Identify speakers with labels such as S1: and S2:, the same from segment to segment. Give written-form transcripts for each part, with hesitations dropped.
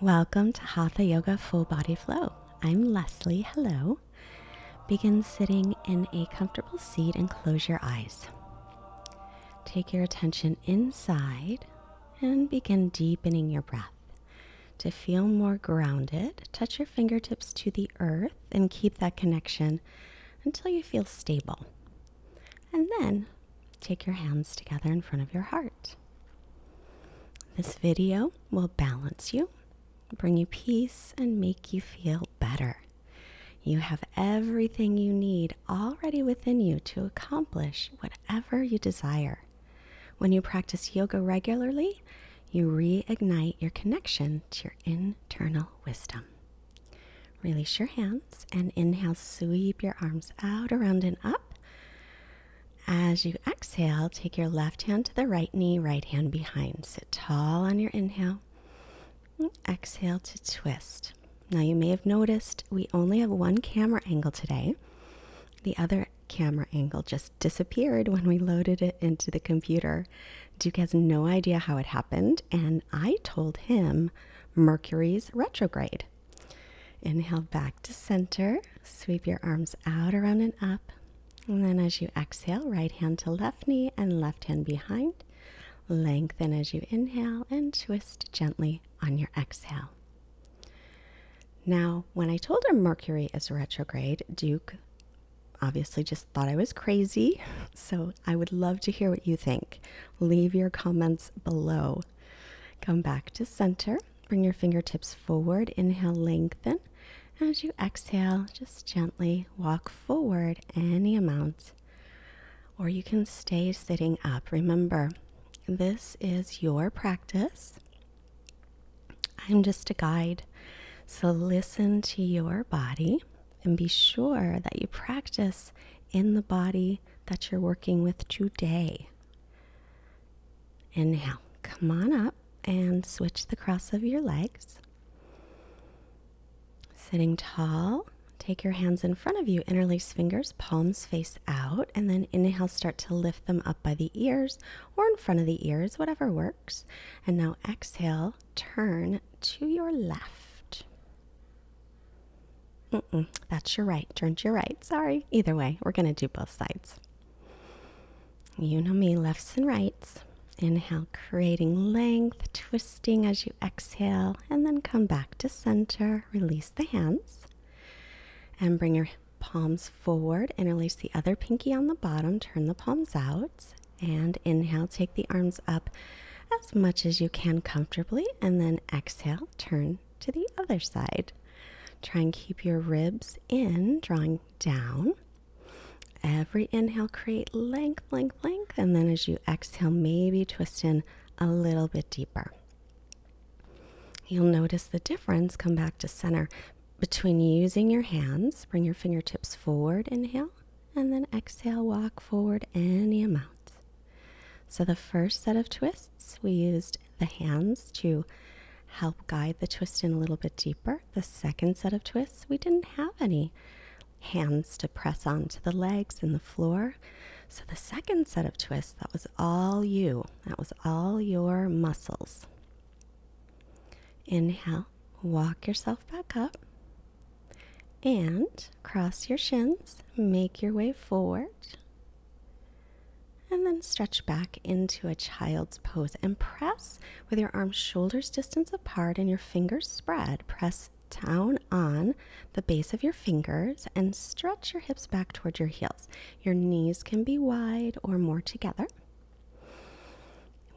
S1: Welcome to Hatha Yoga Full Body Flow. I'm Leslie. Hello. Begin sitting in a comfortable seat and close your eyes. Take your attention inside and begin deepening your breath. To feel more grounded, touch your fingertips to the earth and keep that connection until you feel stable. And then take your hands together in front of your heart. This video will balance you, bring you peace, and make you feel better. You have everything you need already within you to accomplish whatever you desire. When you practice yoga regularly, you reignite your connection to your internal wisdom. Release your hands and inhale, sweep your arms out, around, and up. As you exhale, take your left hand to the right knee, right hand behind. Sit tall on your inhale. Exhale to twist. Now you may have noticed we only have one camera angle today. The other camera angle just disappeared when we loaded it into the computer. Duke has no idea how it happened, and I told him Mercury's retrograde. Inhale back to center. Sweep your arms out, around, and up. And then as you exhale, right hand to left knee and left hand behind. Lengthen as you inhale and twist gently on your exhale. Now, when I told him Mercury is retrograde, Duke obviously just thought I was crazy. So I would love to hear what you think. Leave your comments below. Come back to center. Bring your fingertips forward. Inhale, lengthen. As you exhale, just gently walk forward any amount. Or you can stay sitting up. Remember, this is your practice. I'm just a guide. So listen to your body and be sure that you practice in the body that you're working with today. Inhale, come on up and switch the cross of your legs. Sitting tall, take your hands in front of you, interlace fingers, palms face out, and then inhale, start to lift them up by the ears or in front of the ears, whatever works. And now exhale, turn to your left. That's your right. Turn to your right. Sorry. Either way, we're going to do both sides. You know me, lefts and rights. Inhale, creating length, twisting as you exhale, and then come back to center. Release the hands. And bring your palms forward, interlace the other pinky on the bottom, turn the palms out, and inhale, take the arms up as much as you can comfortably, and then exhale, turn to the other side. Try and keep your ribs in, drawing down. Every inhale, create length, length, length, and then as you exhale, maybe twist in a little bit deeper. You'll notice the difference. Come back to center. Between using your hands, bring your fingertips forward, inhale, and then exhale, walk forward any amount. So the first set of twists, we used the hands to help guide the twist in a little bit deeper. The second set of twists, we didn't have any hands to press onto the legs and the floor. So the second set of twists, that was all you. That was all your muscles. Inhale, walk yourself back up. And cross your shins, make your way forward, and then stretch back into a child's pose and press with your arms shoulders distance apart and your fingers spread. Press down on the base of your fingers and stretch your hips back toward your heels. Your knees can be wide or more together,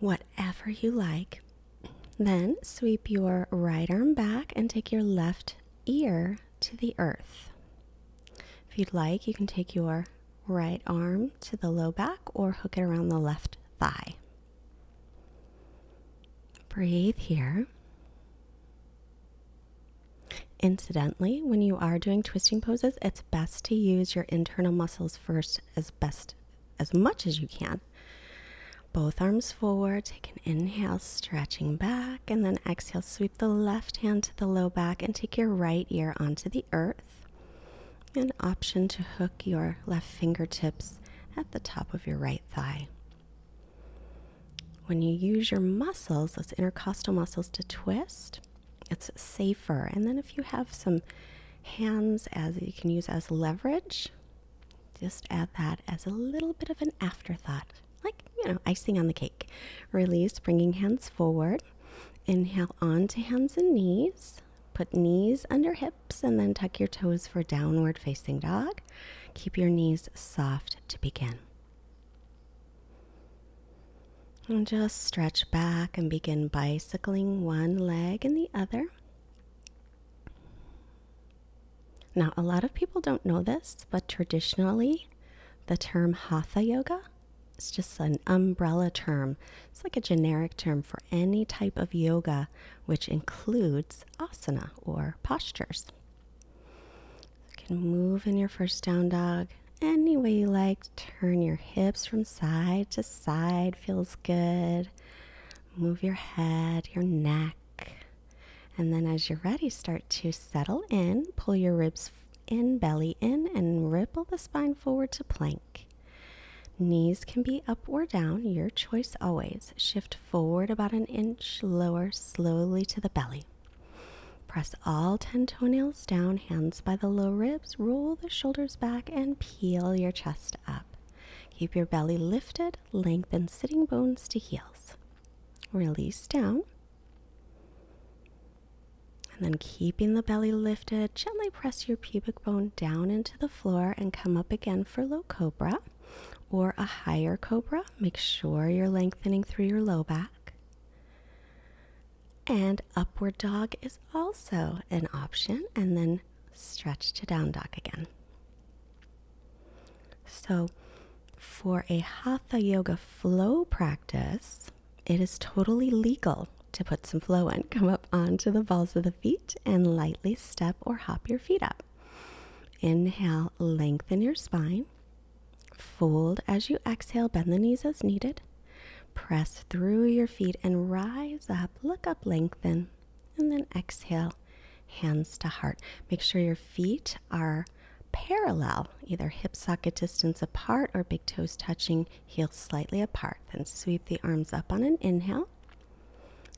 S1: whatever you like. Then sweep your right arm back and take your left ear to the earth. If you'd like, you can take your right arm to the low back or hook it around the left thigh. Breathe here. Incidentally, when you are doing twisting poses, it's best to use your internal muscles first as much as you can. Both arms forward, take an inhale, stretching back, and then exhale, sweep the left hand to the low back and take your right ear onto the earth. An option to hook your left fingertips at the top of your right thigh. When you use your muscles, those intercostal muscles, to twist, It's safer. And then if you have some hands as you can use as leverage, just add that as a little bit of an afterthought, like, icing on the cake. Release, bringing hands forward. Inhale onto hands and knees. Put knees under hips and then tuck your toes for downward facing dog. Keep your knees soft to begin. And just stretch back and begin bicycling one leg and the other. Now, a lot of people don't know this, but traditionally, the term Hatha Yoga is just an umbrella term. It's like a generic term for any type of yoga, which includes asana or postures. You can move in your first down dog any way you like. Turn your hips from side to side, feels good. Move your head, your neck. And then as you're ready, start to settle in. Pull your ribs in, belly in, and ripple the spine forward to plank. Knees can be up or down, your choice always. Shift forward about an inch, lower slowly to the belly. Press all 10 toenails down, hands by the low ribs. Roll the shoulders back and peel your chest up. Keep your belly lifted, lengthen sitting bones to heels. Release down. And then keeping the belly lifted, gently press your pubic bone down into the floor and come up again for low cobra or a higher cobra. Make sure you're lengthening through your low back. And upward dog is also an option, and then stretch to down dog again. So for a Hatha Yoga flow practice, it is totally legal to put some flow in. Come up onto the balls of the feet and lightly step or hop your feet up. Inhale, lengthen your spine. Fold as you exhale, bend the knees as needed. Press through your feet and rise up, look up, lengthen, and then exhale, hands to heart. Make sure your feet are parallel, either hip socket distance apart or big toes touching, heels slightly apart. Then sweep the arms up on an inhale.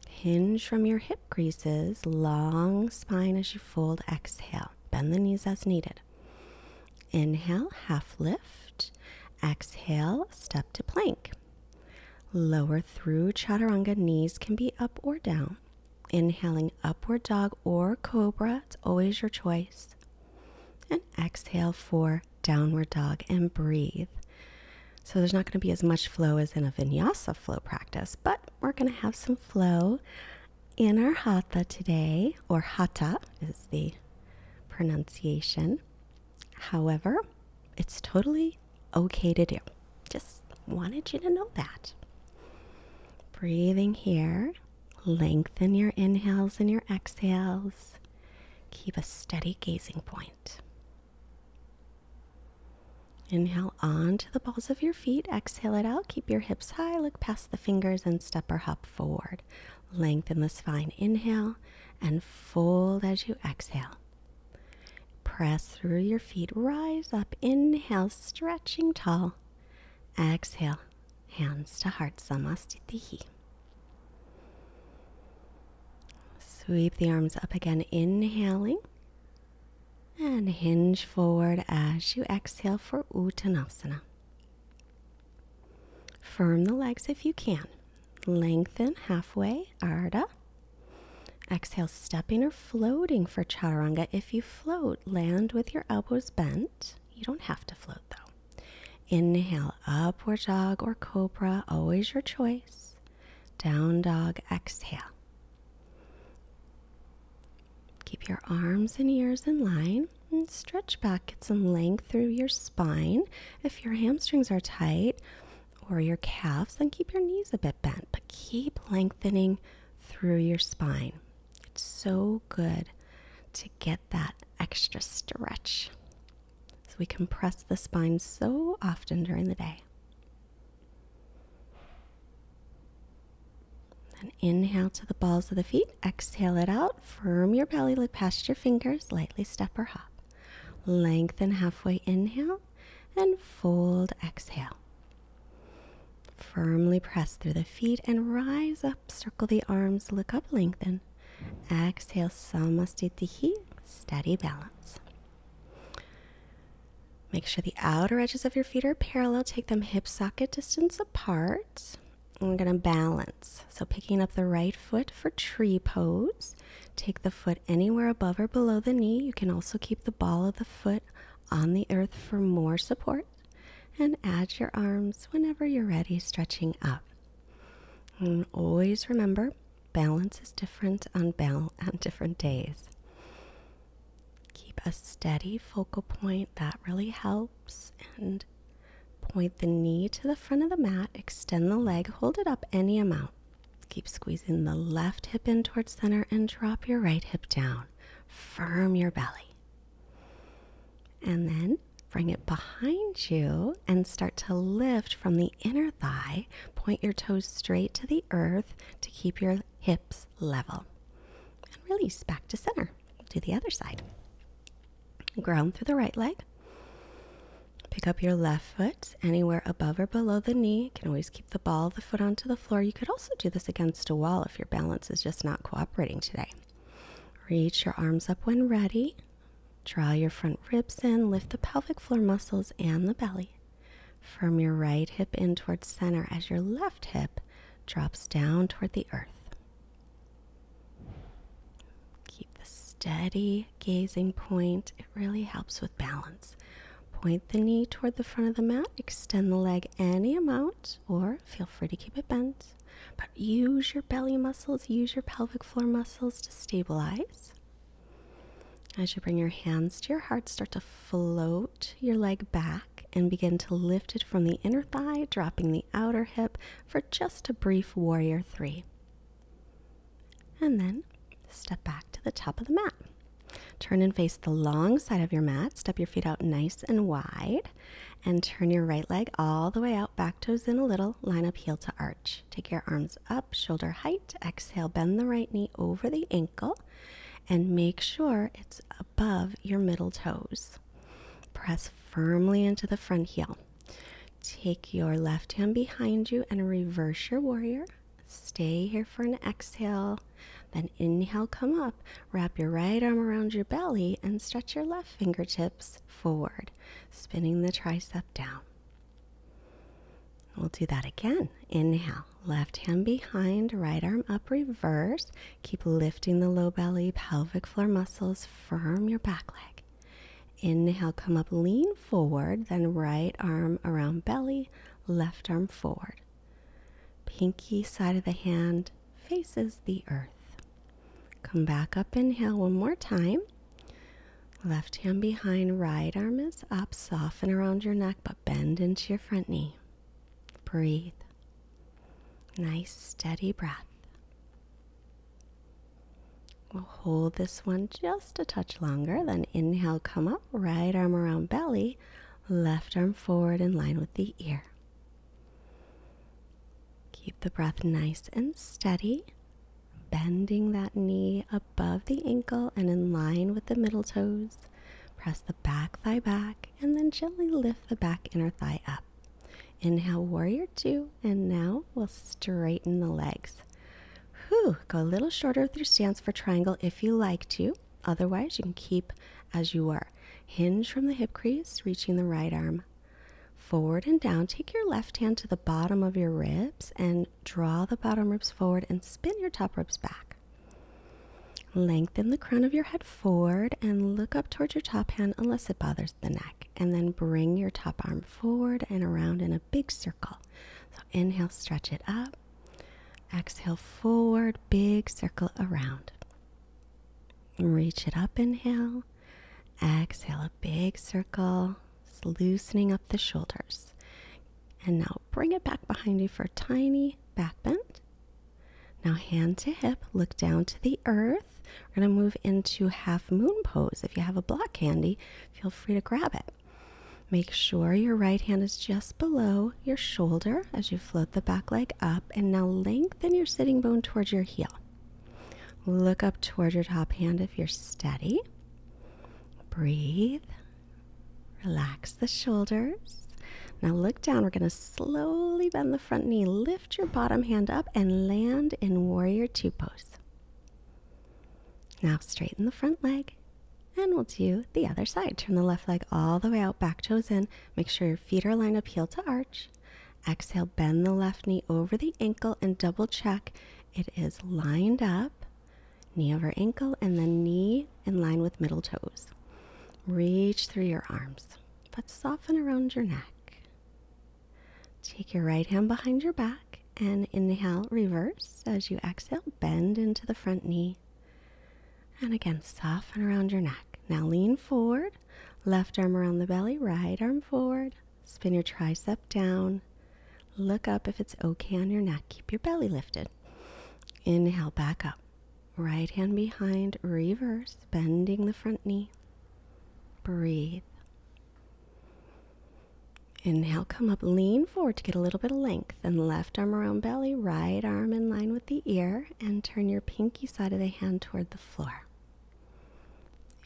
S1: Hinge from your hip creases, long spine as you fold, exhale. Bend the knees as needed. Inhale, half lift. Exhale, step to plank. Lower through chaturanga, knees can be up or down. Inhaling upward dog or cobra, it's always your choice. And exhale for downward dog and breathe. So there's not going to be as much flow as in a vinyasa flow practice, but we're going to have some flow in our hatha today, or hatha is the pronunciation. However, it's totally okay to do. Just wanted you to know that. Breathing here, lengthen your inhales and your exhales. Keep a steady gazing point. Inhale onto the balls of your feet, exhale it out, keep your hips high, look past the fingers and step or hop forward. Lengthen the spine, inhale, and fold as you exhale. Press through your feet, rise up, inhale, stretching tall. Exhale, hands to heart, Samastitihi. Sweep the arms up again, inhaling. And hinge forward as you exhale for Uttanasana. Firm the legs if you can. Lengthen halfway, Ardha. Exhale, stepping or floating for Chaturanga. If you float, land with your elbows bent. You don't have to float though. Inhale, upward dog or cobra, always your choice. Down dog, exhale. Keep your arms and ears in line and stretch back, get some length through your spine. If your hamstrings are tight or your calves, then keep your knees a bit bent, but keep lengthening through your spine. It's so good to get that extra stretch. So we compress the spine so often during the day. And inhale to the balls of the feet, exhale it out, firm your belly, look past your fingers, lightly step or hop. Lengthen halfway, inhale, and fold, exhale. Firmly press through the feet and rise up, circle the arms, look up, lengthen, Exhale, Samastitihi, steady balance. Make sure the outer edges of your feet are parallel. Take them hip socket distance apart. And we're going to balance. So picking up the right foot for tree pose. Take the foot anywhere above or below the knee. You can also keep the ball of the foot on the earth for more support. And add your arms whenever you're ready, stretching up. And always remember, balance is different on different days. Keep a steady focal point. That really helps. And point the knee to the front of the mat. Extend the leg. Hold it up any amount. Keep squeezing the left hip in towards center and drop your right hip down. Firm your belly. And then bring it behind you and start to lift from the inner thigh. Point your toes straight to the earth to keep your hips level. And release back to center. Do the other side. Ground through the right leg. Pick up your left foot anywhere above or below the knee. You can always keep the ball of the foot onto the floor. You could also do this against a wall if your balance is just not cooperating today. Reach your arms up when ready. Draw your front ribs in. Lift the pelvic floor muscles and the belly. Firm your right hip in towards center as your left hip drops down toward the earth. Keep the steady gazing point. It really helps with balance. Point the knee toward the front of the mat. Extend the leg any amount, or feel free to keep it bent. But use your belly muscles, use your pelvic floor muscles to stabilize. As you bring your hands to your heart, start to float your leg back and begin to lift it from the inner thigh, dropping the outer hip for just a brief warrior 3. And then step back to the top of the mat. Turn and face the long side of your mat. Step your feet out nice and wide. And turn your right leg all the way out, back toes in a little. Line up heel to arch. Take your arms up, shoulder height. Exhale, bend the right knee over the ankle. And make sure it's above your middle toes. Press firmly into the front heel. Take your left hand behind you and reverse your warrior. Stay here for an exhale. Then inhale, come up. Wrap your right arm around your belly and stretch your left fingertips forward, spinning the tricep down. We'll do that again. Inhale, left hand behind, right arm up, reverse. Keep lifting the low belly, pelvic floor muscles, firm your back leg. Inhale, come up, lean forward, then right arm around belly, left arm forward. Pinky side of the hand faces the earth. Come back up, inhale one more time. Left hand behind, right arm is up, soften around your neck, but bend into your front knee. Breathe. Nice, steady breath. We'll hold this one just a touch longer. Then inhale, come up, right arm around belly, left arm forward in line with the ear. Keep the breath nice and steady, bending that knee above the ankle and in line with the middle toes. Press the back thigh back and then gently lift the back inner thigh up. Inhale, warrior 2, and now we'll straighten the legs. Go a little shorter with your stance for triangle if you like to. Otherwise, you can keep as you are. Hinge from the hip crease, reaching the right arm forward and down. Take your left hand to the bottom of your ribs and draw the bottom ribs forward and spin your top ribs back. Lengthen the crown of your head forward and look up towards your top hand unless it bothers the neck. And then bring your top arm forward and around in a big circle. So inhale, stretch it up. Exhale, forward, big circle around. Reach it up, inhale. Exhale, a big circle, loosening up the shoulders. And now bring it back behind you for a tiny back bend. Now hand to hip, look down to the earth. We're going to move into half moon pose. If you have a block handy, feel free to grab it. Make sure your right hand is just below your shoulder as you float the back leg up, and now lengthen your sitting bone towards your heel. Look up toward your top hand if you're steady. Breathe. Relax the shoulders. Now look down. We're going to slowly bend the front knee. Lift your bottom hand up and land in warrior 2 pose. Now straighten the front leg, and we'll do the other side. Turn the left leg all the way out, back toes in. Make sure your feet are lined up, heel to arch. Exhale, bend the left knee over the ankle and double check it is lined up. Knee over ankle and then knee in line with middle toes. Reach through your arms, but soften around your neck. Take your right hand behind your back and inhale, reverse. As you exhale, bend into the front knee. And again, soften around your neck. Now lean forward, left arm around the belly, right arm forward. Spin your tricep down. Look up if it's okay on your neck. Keep your belly lifted. Inhale, back up. Right hand behind, reverse, bending the front knee. Breathe. Inhale, come up, lean forward to get a little bit of length. Then left arm around belly, right arm in line with the ear, and turn your pinky side of the hand toward the floor.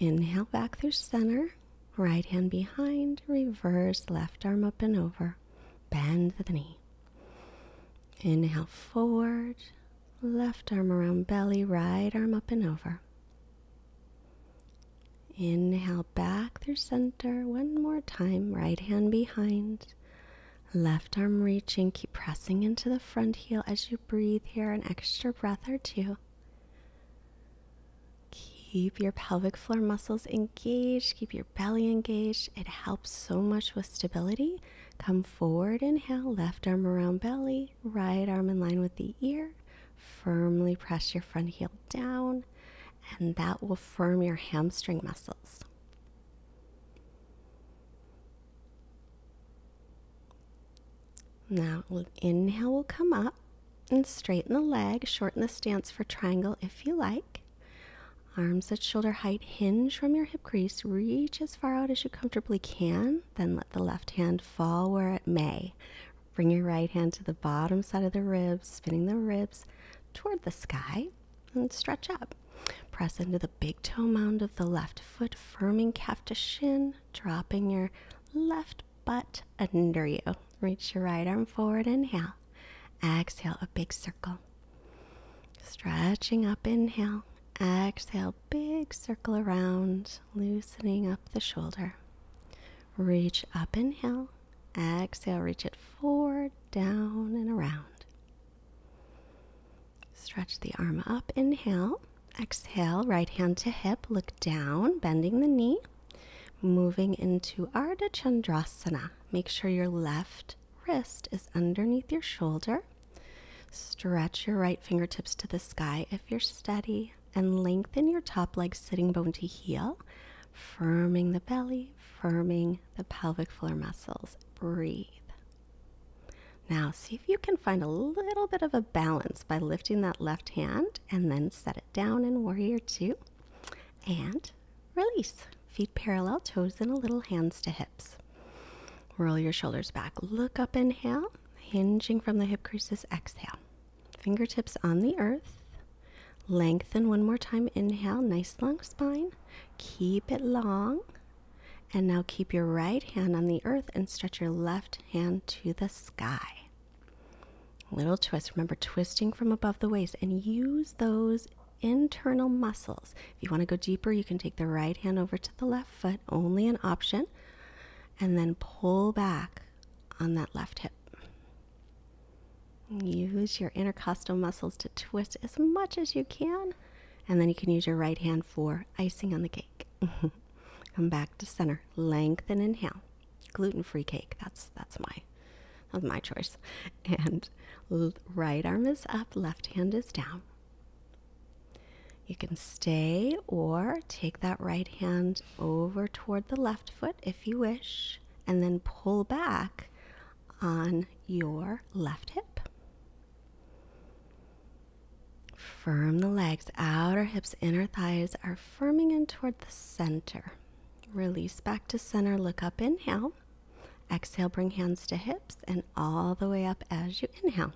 S1: Inhale, back through center. Right hand behind, reverse, left arm up and over. Bend the knee. Inhale, forward. Left arm around belly, right arm up and over. Inhale, back through center. One more time. Right hand behind. Left arm reaching. Keep pressing into the front heel as you breathe here. An extra breath or two. Keep your pelvic floor muscles engaged. Keep your belly engaged. It helps so much with stability. Come forward, inhale. Left arm around belly. Right arm in line with the ear. Firmly press your front heel down, and that will firm your hamstring muscles. Now, inhale will come up and straighten the leg. Shorten the stance for triangle if you like. Arms at shoulder height, hinge from your hip crease. Reach as far out as you comfortably can. Then let the left hand fall where it may. Bring your right hand to the bottom side of the ribs, spinning the ribs toward the sky, and stretch up. Press into the big toe mound of the left foot, firming calf to shin, dropping your left butt under you. Reach your right arm forward, inhale. Exhale, a big circle. Stretching up, inhale. Exhale, big circle around, loosening up the shoulder. Reach up, inhale. Exhale, reach it forward, down, and around. Stretch the arm up, inhale. Exhale, right hand to hip, look down, bending the knee. Moving into Ardha Chandrasana. Make sure your left wrist is underneath your shoulder. Stretch your right fingertips to the sky if you're steady, and lengthen your top leg sitting bone to heel, firming the belly, firming the pelvic floor muscles. Breathe. Now see if you can find a little bit of a balance by lifting that left hand and then set it down in warrior two and release. Feet parallel, toes in a little, hands to hips. Roll your shoulders back. Look up, inhale. Hinging from the hip creases, exhale. Fingertips on the earth. Lengthen one more time, inhale. Nice long spine. Keep it long. And now keep your right hand on the earth and stretch your left hand to the sky. Little twist. Remember, twisting from above the waist, and use those internal muscles. If you want to go deeper, you can take the right hand over to the left foot, only an option, and then pull back on that left hip. Use your intercostal muscles to twist as much as you can, and then you can use your right hand for icing on the cake. Come back to center. Lengthen, inhale. Gluten-free cake. That was my choice. And right arm is up, left hand is down. You can stay or take that right hand over toward the left foot if you wish, and then pull back on your left hip. Firm the legs, outer hips, inner thighs are firming in toward the center. Release back to center, look up, inhale. Exhale, bring hands to hips and all the way up as you inhale.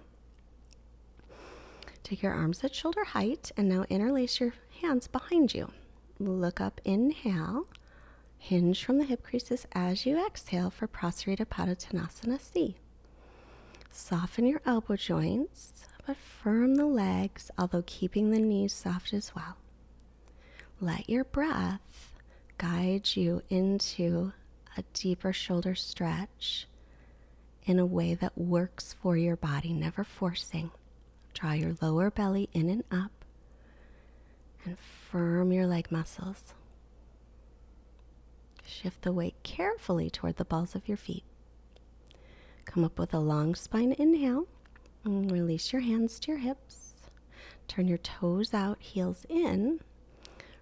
S1: Take your arms at shoulder height and now interlace your hands behind you. Look up, inhale. Hinge from the hip creases as you exhale for Prasarita Padottanasana C. Soften your elbow joints, but firm the legs, although keeping the knees soft as well. let your breath guide you into a deeper shoulder stretch in a way that works for your body, never forcing. Draw your lower belly in and up and firm your leg muscles. Shift the weight carefully toward the balls of your feet. Come up with a long spine inhale and release your hands to your hips. Turn your toes out, heels in.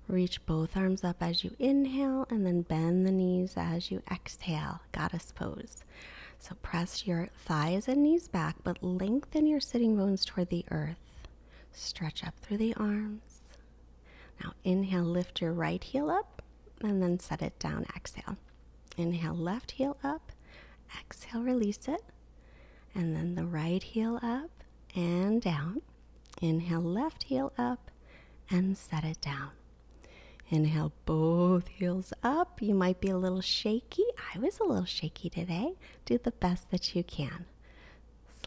S1: Reach both arms up as you inhale and then bend the knees as you exhale, goddess pose. So press your thighs and knees back, but lengthen your sitting bones toward the earth. Stretch up through the arms. Now inhale, lift your right heel up and then set it down, exhale. Inhale, left heel up, exhale, release it. And then the right heel up and down. Inhale, left heel up and set it down. Inhale, both heels up. You might be a little shaky. I was a little shaky today. Do the best that you can.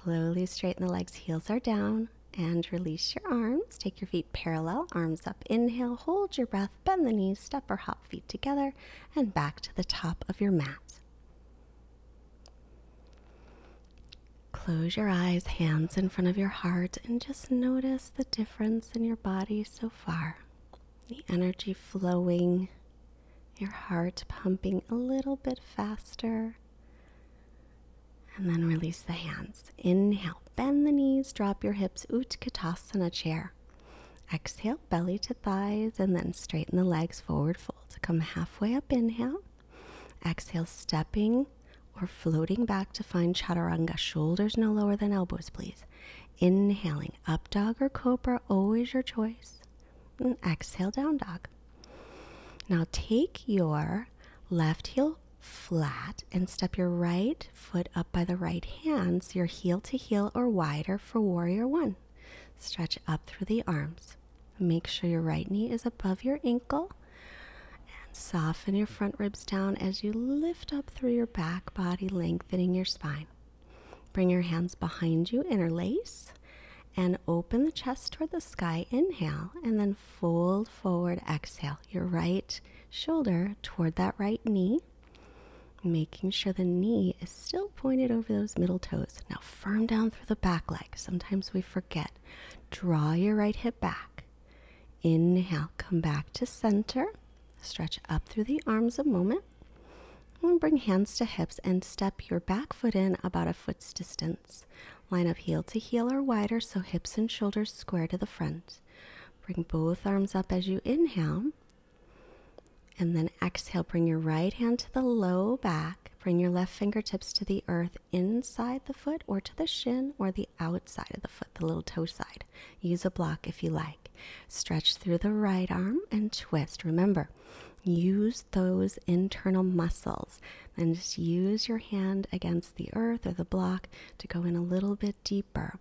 S1: Slowly straighten the legs, heels are down, and release your arms. Take your feet parallel, arms up. Inhale, hold your breath, bend the knees, step or hop feet together, and back to the top of your mat. Close your eyes, hands in front of your heart, and just notice the difference in your body so far. The energy flowing, your heart pumping a little bit faster. And then release the hands. Inhale, bend the knees, drop your hips, Utkatasana chair. Exhale, belly to thighs, and then straighten the legs, forward fold. Come halfway up, inhale. Exhale, stepping or floating back to find Chaturanga. Shoulders no lower than elbows, please. Inhaling, up dog or cobra, always your choice. And exhale, down dog. Now take your left heel flat and step your right foot up by the right hand, so you're heel to heel or wider for warrior one. Stretch up through the arms. Make sure your right knee is above your ankle. And soften your front ribs down as you lift up through your back body, lengthening your spine. Bring your hands behind you, interlace. And open the chest toward the sky, inhale, and then fold forward, exhale. Your right shoulder toward that right knee, making sure the knee is still pointed over those middle toes. Now firm down through the back leg. Sometimes we forget. Draw your right hip back. Inhale, come back to center. Stretch up through the arms a moment. And bring hands to hips and step your back foot in about a foot's distance. Line up heel to heel or wider, so hips and shoulders square to the front. Bring both arms up as you inhale. And then exhale, bring your right hand to the low back. Bring your left fingertips to the earth inside the foot or to the shin or the outside of the foot, the little toe side. Use a block if you like. Stretch through the right arm and twist. Remember, use those internal muscles and just use your hand against the earth or the block to go in a little bit deeper.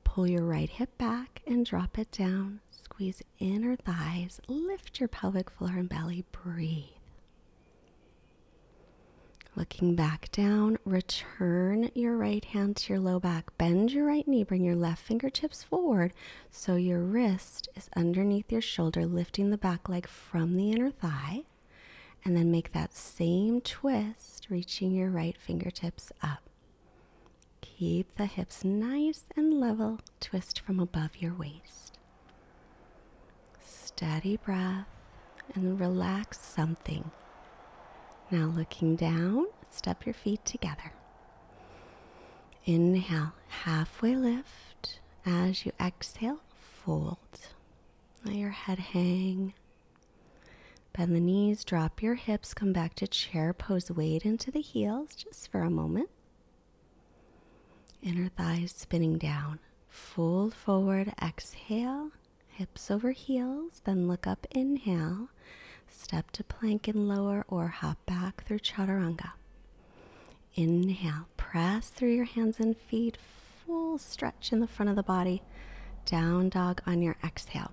S1: Pull your right hip back and drop it down. Squeeze inner thighs, lift your pelvic floor and belly, breathe. Looking back down, return your right hand to your low back. Bend your right knee, bring your left fingertips forward so your wrist is underneath your shoulder, lifting the back leg from the inner thigh. And then make that same twist, reaching your right fingertips up. Keep the hips nice and level. Twist from above your waist. Steady breath and relax something. Now looking down, step your feet together. Inhale, halfway lift. As you exhale, fold. Let your head hang. Bend the knees, drop your hips, come back to chair pose, weight into the heels just for a moment. Inner thighs spinning down. Fold forward, exhale, hips over heels, then look up, inhale. Step to plank and lower or hop back through Chaturanga. Inhale, press through your hands and feet, full stretch in the front of the body. Down dog on your exhale.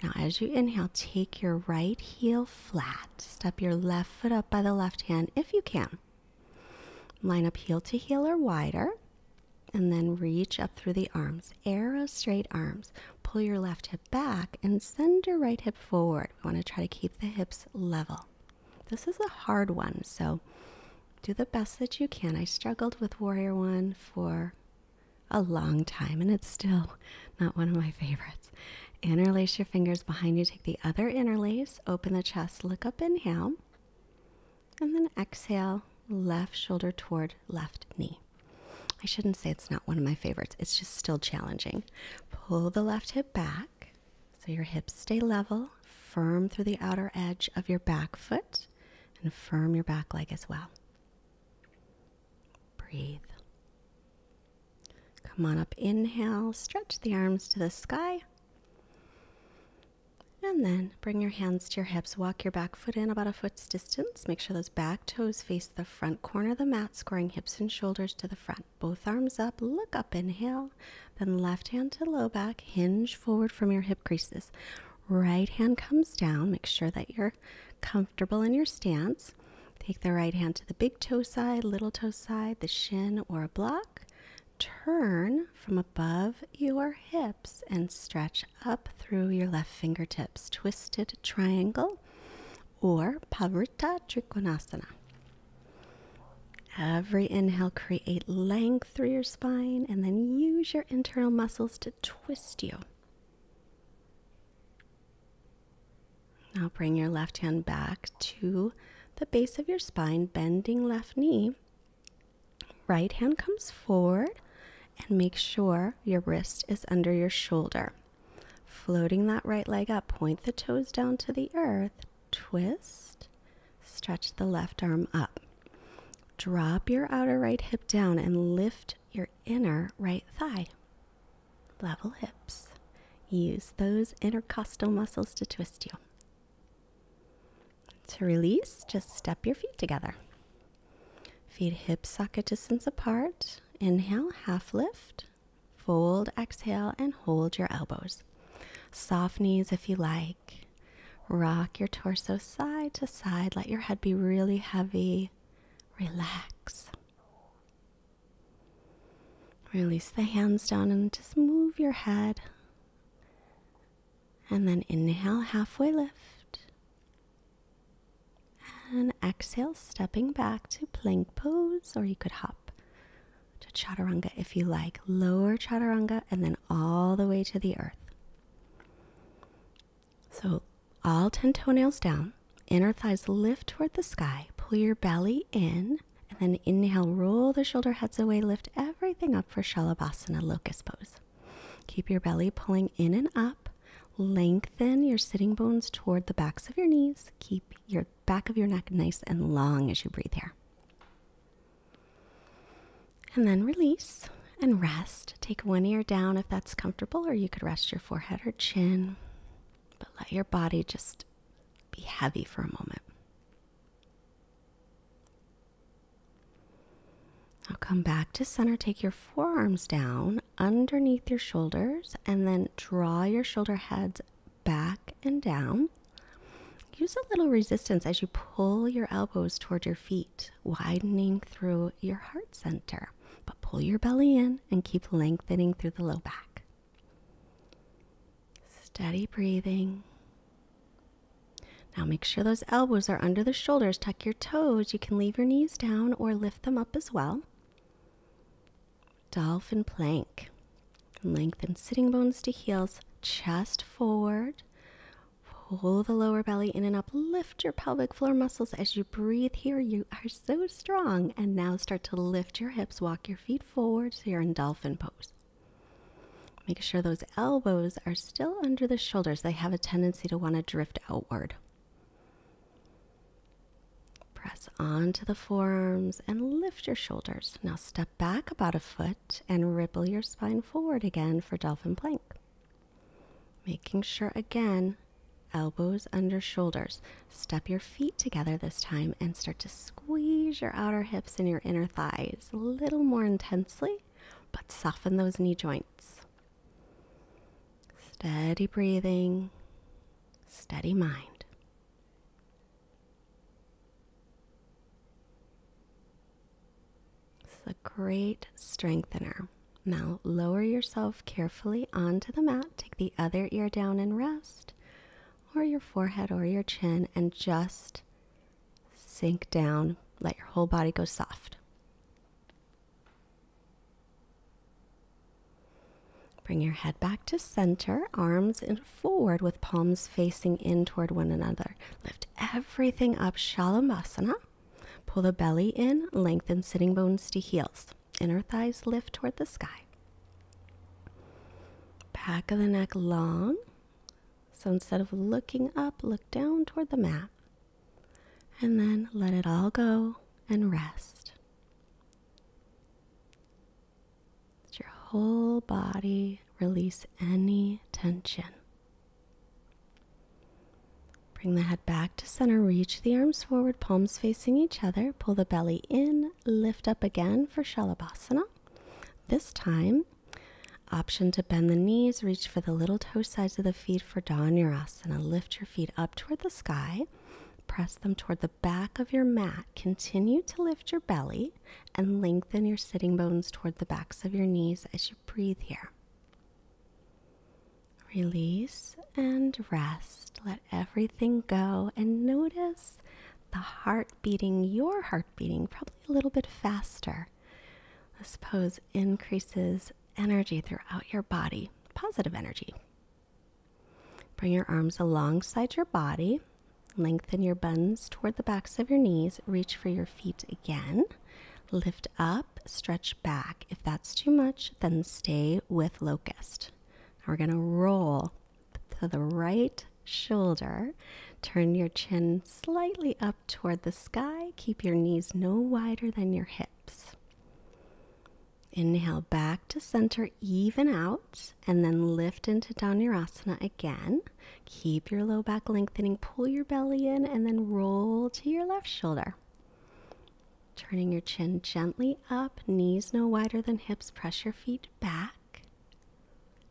S1: Now as you inhale, take your right heel flat. Step your left foot up by the left hand if you can. Line up heel to heel or wider. And then reach up through the arms. Arrow straight arms. pull your left hip back and send your right hip forward. We want to try to keep the hips level. This is a hard one, so do the best that you can. I struggled with Warrior One for a long time, and it's still not one of my favorites. Interlace your fingers behind you. Take the other interlace, open the chest, look up, inhale, and then exhale, left shoulder toward left knee. I shouldn't say it's not one of my favorites. It's just still challenging. Pull the left hip back so your hips stay level, firm through the outer edge of your back foot, and firm your back leg as well. Breathe. Come on up, inhale, stretch the arms to the sky. And then bring your hands to your hips. Walk your back foot in about a foot's distance. Make sure those back toes face the front corner of the mat, scoring hips and shoulders to the front. Both arms up, look up, inhale. Then left hand to low back, hinge forward from your hip creases. Right hand comes down. Make sure that you're comfortable in your stance. Take the right hand to the big toe side, little toe side, the shin or a block. Turn from above your hips and stretch up through your left fingertips. Twisted triangle or Pavrita Trikonasana. Every inhale, create length through your spine and then use your internal muscles to twist you. Now bring your left hand back to the base of your spine, bending left knee. Right hand comes forward. And make sure your wrist is under your shoulder. Floating that right leg up, point the toes down to the earth, twist, stretch the left arm up. Drop your outer right hip down and lift your inner right thigh. Level hips. Use those intercostal muscles to twist you. To release, just step your feet together. Feet hip socket distance apart. Inhale, half lift, fold, exhale, and hold your elbows. Soft knees if you like. Rock your torso side to side. Let your head be really heavy. Relax. Release the hands down and just move your head. And then inhale, halfway lift. And exhale, stepping back to plank pose, or you could hop to chaturanga if you like. Lower chaturanga and then all the way to the earth. So all 10 toenails down, inner thighs lift toward the sky, pull your belly in, and then inhale, roll the shoulder heads away, lift everything up for Shalabhasana, locust pose. Keep your belly pulling in and up, lengthen your sitting bones toward the backs of your knees, keep your back of your neck nice and long as you breathe here. And then release and rest. Take one ear down if that's comfortable, or you could rest your forehead or chin. But let your body just be heavy for a moment. Now come back to center. Take your forearms down underneath your shoulders and then draw your shoulder heads back and down. Use a little resistance as you pull your elbows toward your feet, widening through your heart center. But pull your belly in and keep lengthening through the low back. Steady breathing. Now make sure those elbows are under the shoulders. Tuck your toes. You can leave your knees down or lift them up as well. Dolphin Plank. Lengthen sitting bones to heels, chest forward. Pull the lower belly in and up. Lift your pelvic floor muscles as you breathe here. You are so strong. And now start to lift your hips. Walk your feet forward so you're in Dolphin Pose. Make sure those elbows are still under the shoulders. They have a tendency to want to drift outward. Press onto the forearms and lift your shoulders. Now step back about a foot and ripple your spine forward again for Dolphin Plank. Making sure again, elbows under shoulders. Step your feet together this time and start to squeeze your outer hips and your inner thighs a little more intensely, but soften those knee joints. Steady breathing, steady mind. It's a great strengthener. Now lower yourself carefully onto the mat. Take the other ear down and rest, or your forehead or your chin, and just sink down. Let your whole body go soft. Bring your head back to center, arms in forward with palms facing in toward one another. Lift everything up, Shalabhasana. Pull the belly in, lengthen sitting bones to heels. Inner thighs lift toward the sky. Back of the neck long. So instead of looking up, look down toward the mat. And then let it all go and rest. Let your whole body release any tension. Bring the head back to center. Reach the arms forward, palms facing each other. Pull the belly in, lift up again for Shalabhasana. This time, option to bend the knees, reach for the little toe sides of the feet for Dhanurasana. Lift your feet up toward the sky. Press them toward the back of your mat. Continue to lift your belly and lengthen your sitting bones toward the backs of your knees as you breathe here. Release and rest. Let everything go and notice the heart beating, your heart beating, probably a little bit faster. This pose increases energy throughout your body, positive energy. Bring your arms alongside your body. Lengthen your buns toward the backs of your knees. Reach for your feet again. Lift up, stretch back. If that's too much, then stay with locust. Now we're going to roll to the right shoulder. Turn your chin slightly up toward the sky. Keep your knees no wider than your hips. Inhale back to center, even out, and then lift into Dhanurasana again. Keep your low back lengthening, pull your belly in, and then roll to your left shoulder. Turning your chin gently up, knees no wider than hips, press your feet back.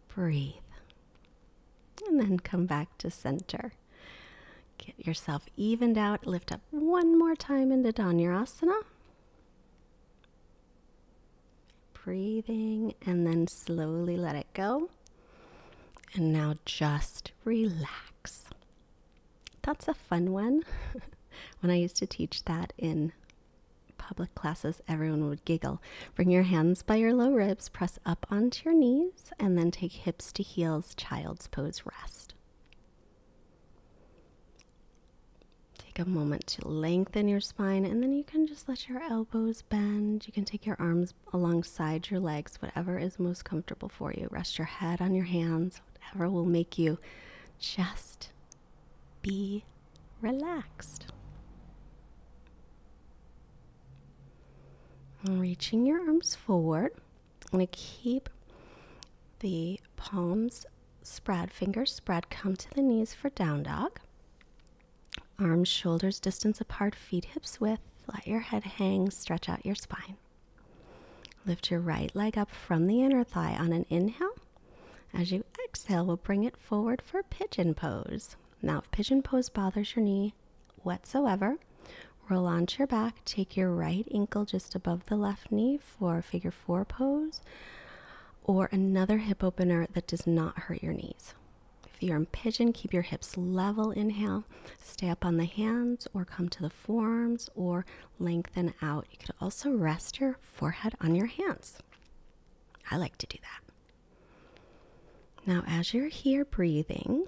S1: Breathe. And then come back to center. Get yourself evened out, lift up one more time into Dhanurasana. Breathing, and then slowly let it go. And now just relax. That's a fun one. When I used to teach that in public classes, everyone would giggle. Bring your hands by your low ribs, press up onto your knees, and then take hips to heels, child's pose, rest. A moment to lengthen your spine, and then you can just let your elbows bend. You can take your arms alongside your legs, whatever is most comfortable for you. Rest your head on your hands, whatever will make you just be relaxed. And reaching your arms forward, I'm going to keep the palms spread, fingers spread, come to the knees for down dog. Arms, shoulders distance apart, feet hips width. Let your head hang, stretch out your spine. Lift your right leg up from the inner thigh on an inhale. As you exhale, we'll bring it forward for Pigeon Pose. Now, if Pigeon Pose bothers your knee whatsoever, roll onto your back. Take your right ankle just above the left knee for Figure 4 pose, or another hip opener that does not hurt your knees. If you're in pigeon, keep your hips level. Inhale, stay up on the hands or come to the forearms or lengthen out. You could also rest your forehead on your hands. I like to do that. Now, as you're here breathing,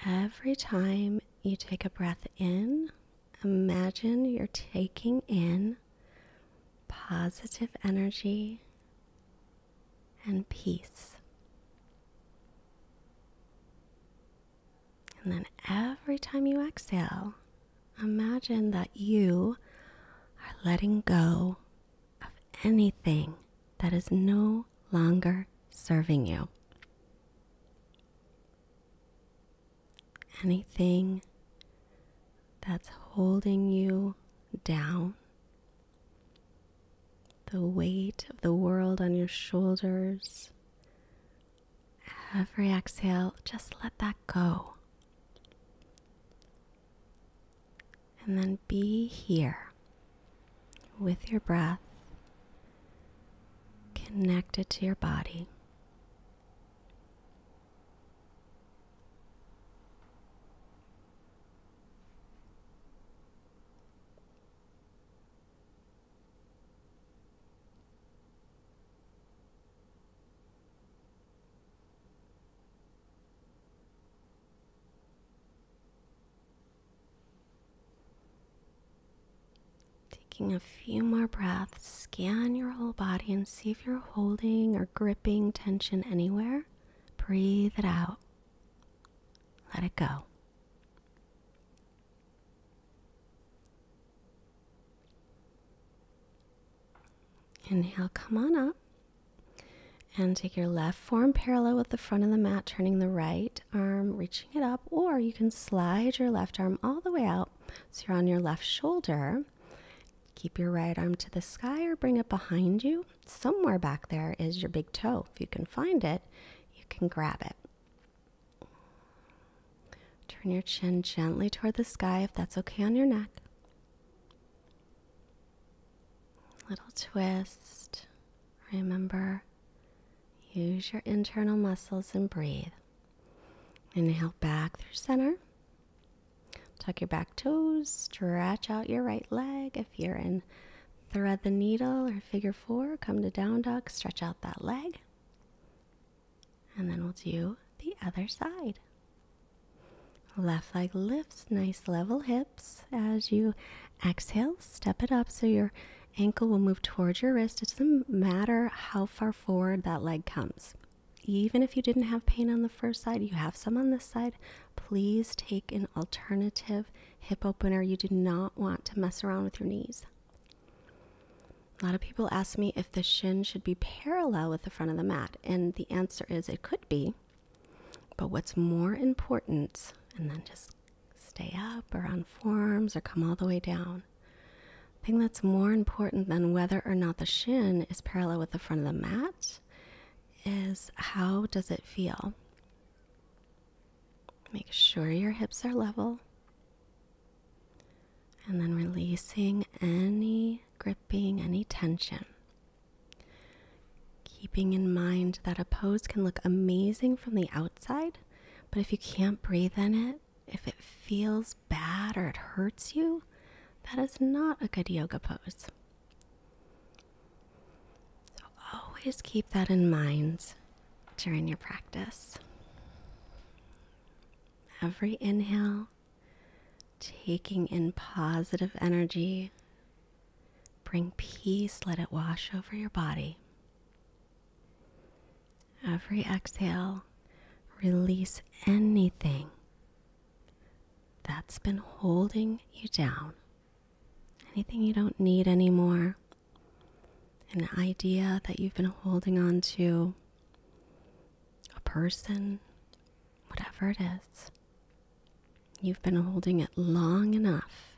S1: every time you take a breath in, imagine you're taking in positive energy and peace. And then every time you exhale, imagine that you are letting go of anything that is no longer serving you. Anything that's holding you down. The weight of the world on your shoulders. Every exhale, just let that go. And then be here with your breath connected to your body. Taking a few more breaths, scan your whole body and see if you're holding or gripping tension anywhere. Breathe it out. Let it go. Inhale, come on up. And take your left forearm parallel with the front of the mat, turning the right arm, reaching it up, or you can slide your left arm all the way out so you're on your left shoulder. Keep your right arm to the sky or bring it behind you. Somewhere back there is your big toe. If you can find it, you can grab it. Turn your chin gently toward the sky if that's okay on your neck. Little twist. Remember, use your internal muscles and breathe. Inhale back through center. Tuck your back toes, stretch out your right leg. If you're in thread the needle or figure four, come to down dog, stretch out that leg. And then we'll do the other side. Left leg lifts, nice level hips. As you exhale, step it up so your ankle will move towards your wrist. It doesn't matter how far forward that leg comes. Even if you didn't have pain on the first side, you have some on this side, please take an alternative hip opener. You do not want to mess around with your knees. A lot of people ask me if the shin should be parallel with the front of the mat, and the answer is it could be. But what's more important, and then just stay up or on forearms or come all the way down. The thing that's more important than whether or not the shin is parallel with the front of the mat is how does it feel? Make sure your hips are level. And then releasing any gripping, any tension. Keeping in mind that a pose can look amazing from the outside, but if you can't breathe in it, if it feels bad or it hurts you, that is not a good yoga pose. So always keep that in mind during your practice. Every inhale, taking in positive energy. Bring peace, let it wash over your body. Every exhale, release anything that's been holding you down. Anything you don't need anymore. An idea that you've been holding on to. A person. Whatever it is. You've been holding it long enough.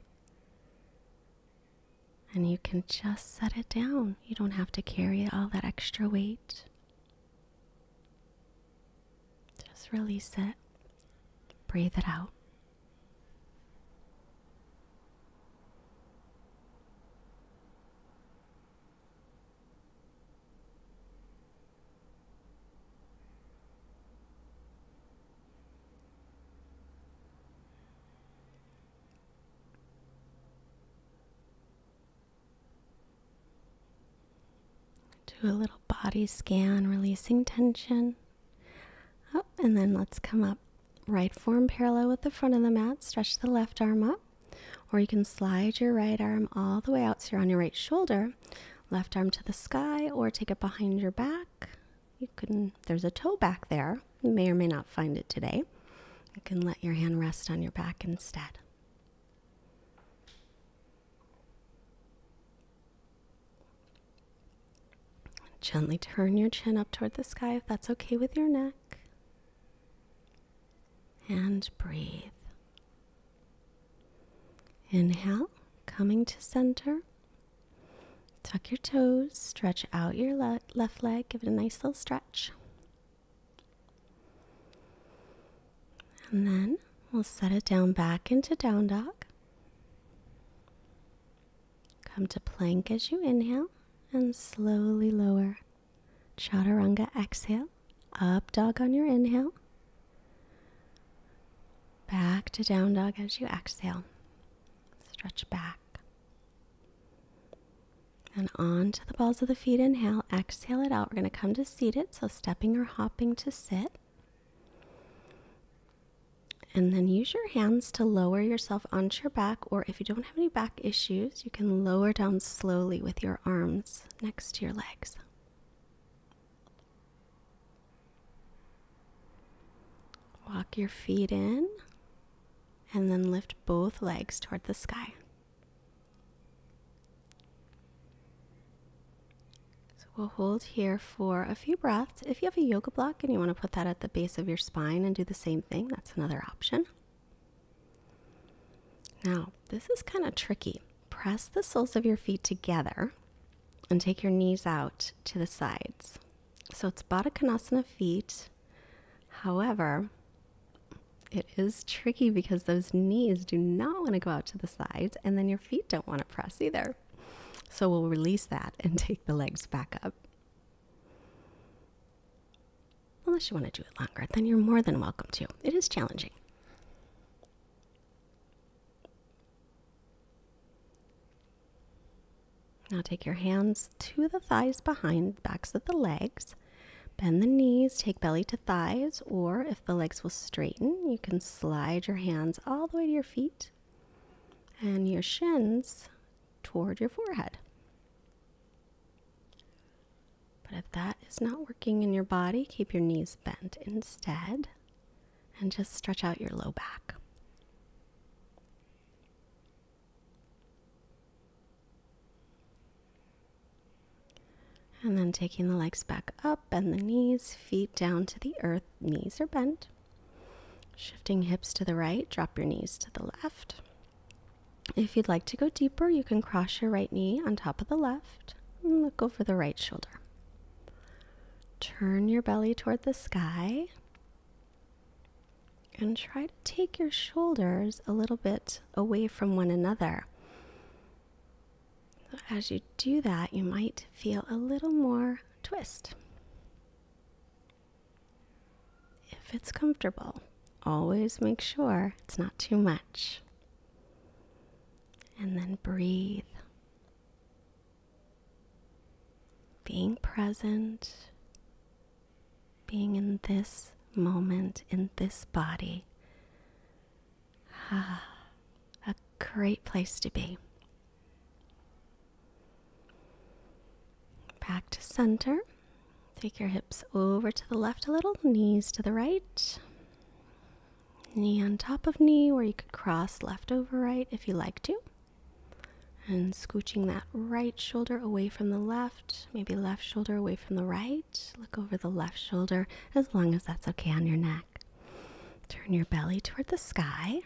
S1: And you can just set it down. You don't have to carry all that extra weight. Just release it. Breathe it out. Do a little body scan, releasing tension. Up, and then let's come up. Right forearm parallel with the front of the mat. Stretch the left arm up. Or you can slide your right arm all the way out so you're on your right shoulder. Left arm to the sky, or take it behind your back. You can, there's a toe back there. You may or may not find it today. You can let your hand rest on your back instead. Gently turn your chin up toward the sky if that's okay with your neck. And breathe. Inhale, coming to center. Tuck your toes, stretch out your left leg, give it a nice little stretch. And then we'll set it down back into down dog. Come to plank as you inhale and slowly lower. Chaturanga, exhale. Up dog on your inhale. Back to down dog as you exhale. Stretch back. And on to the balls of the feet, inhale. Exhale it out. We're going to come to seated, so stepping or hopping to sit. And then use your hands to lower yourself onto your back, or if you don't have any back issues, you can lower down slowly with your arms next to your legs. Walk your feet in, and then lift both legs toward the sky. So we'll hold here for a few breaths. If you have a yoga block and you want to put that at the base of your spine and do the same thing, that's another option. Now, this is kind of tricky. Press the soles of your feet together and take your knees out to the sides. So it's Baddha Konasana feet. However, it is tricky because those knees do not want to go out to the sides, and then your feet don't want to press either. So we'll release that and take the legs back up. Unless you want to do it longer, then you're more than welcome to. It is challenging. Now take your hands to the thighs behind the backs of the legs. Bend the knees, take belly to thighs, or if the legs will straighten, you can slide your hands all the way to your feet and your shins toward your forehead. But if that is not working in your body, keep your knees bent instead and just stretch out your low back. And then taking the legs back up, bend the knees, feet down to the earth, knees are bent. Shifting hips to the right, drop your knees to the left. If you'd like to go deeper, you can cross your right knee on top of the left and look over the right shoulder. Turn your belly toward the sky and try to take your shoulders a little bit away from one another. As you do that, you might feel a little more twist. If it's comfortable, always make sure it's not too much. And then breathe. Being present, being in this moment, in this body. A great place to be. Back to center. Take your hips over to the left a little, knees to the right. Knee on top of knee, where you could cross left over right if you like to. And scooching that right shoulder away from the left, maybe left shoulder away from the right. Look over the left shoulder, as long as that's okay on your neck. Turn your belly toward the sky.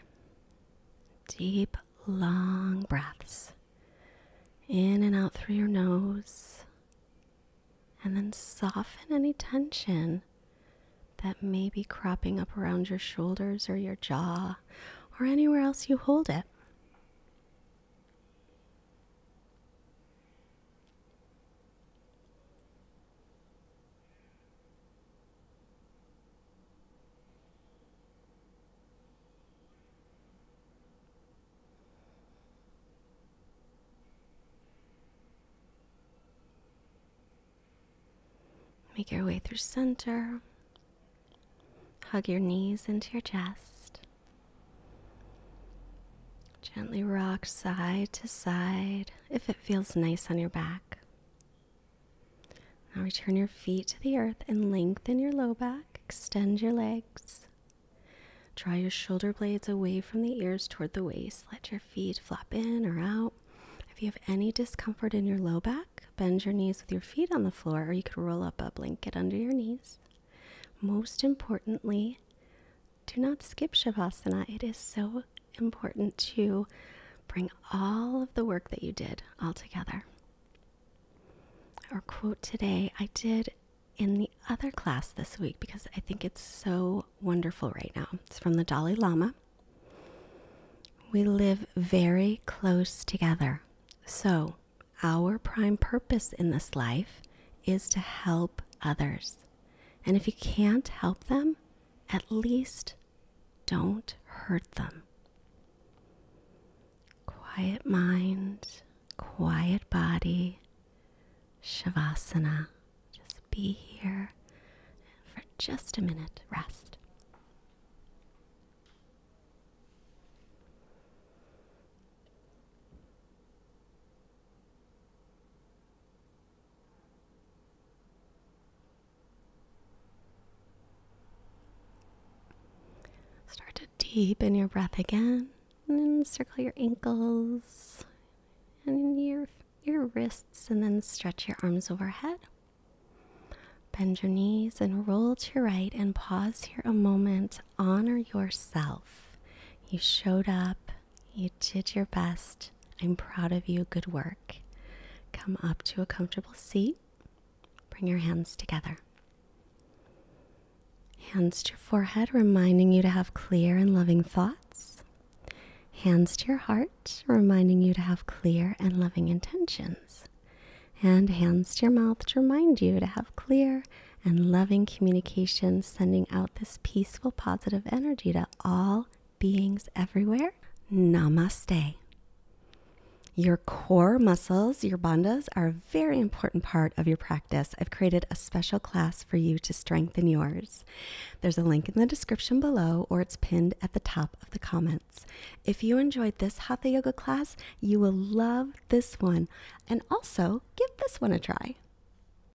S1: Deep, long breaths. In and out through your nose. And then soften any tension that may be cropping up around your shoulders or your jaw or anywhere else you hold it. Make your way through center. Hug your knees into your chest. Gently rock side to side if it feels nice on your back. Now return your feet to the earth and lengthen your low back. Extend your legs. Draw your shoulder blades away from the ears toward the waist. Let your feet flop in or out. If you have any discomfort in your low back, bend your knees with your feet on the floor, or you could roll up a blanket under your knees. Most importantly, do not skip Shavasana. It is so important to bring all of the work that you did all together. Our quote today, I did in the other class this week because I think it's so wonderful right now. It's from the Dalai Lama. We live very close together. So our prime purpose in this life is to help others. And if you can't help them, at least don't hurt them. Quiet mind, quiet body, Shavasana. Just be here for just a minute. Rest. Start to deepen your breath again, and then circle your ankles and your wrists, and then stretch your arms overhead. Bend your knees and roll to your right, and pause here a moment. Honor yourself. You showed up. You did your best. I'm proud of you. Good work. Come up to a comfortable seat. Bring your hands together. Hands to your forehead, reminding you to have clear and loving thoughts. Hands to your heart, reminding you to have clear and loving intentions. And hands to your mouth to remind you to have clear and loving communication, sending out this peaceful, positive energy to all beings everywhere. Namaste. Your core muscles, your bandhas, are a very important part of your practice. I've created a special class for you to strengthen yours. There's a link in the description below, or it's pinned at the top of the comments. If you enjoyed this Hatha Yoga class, you will love this one. And also, give this one a try.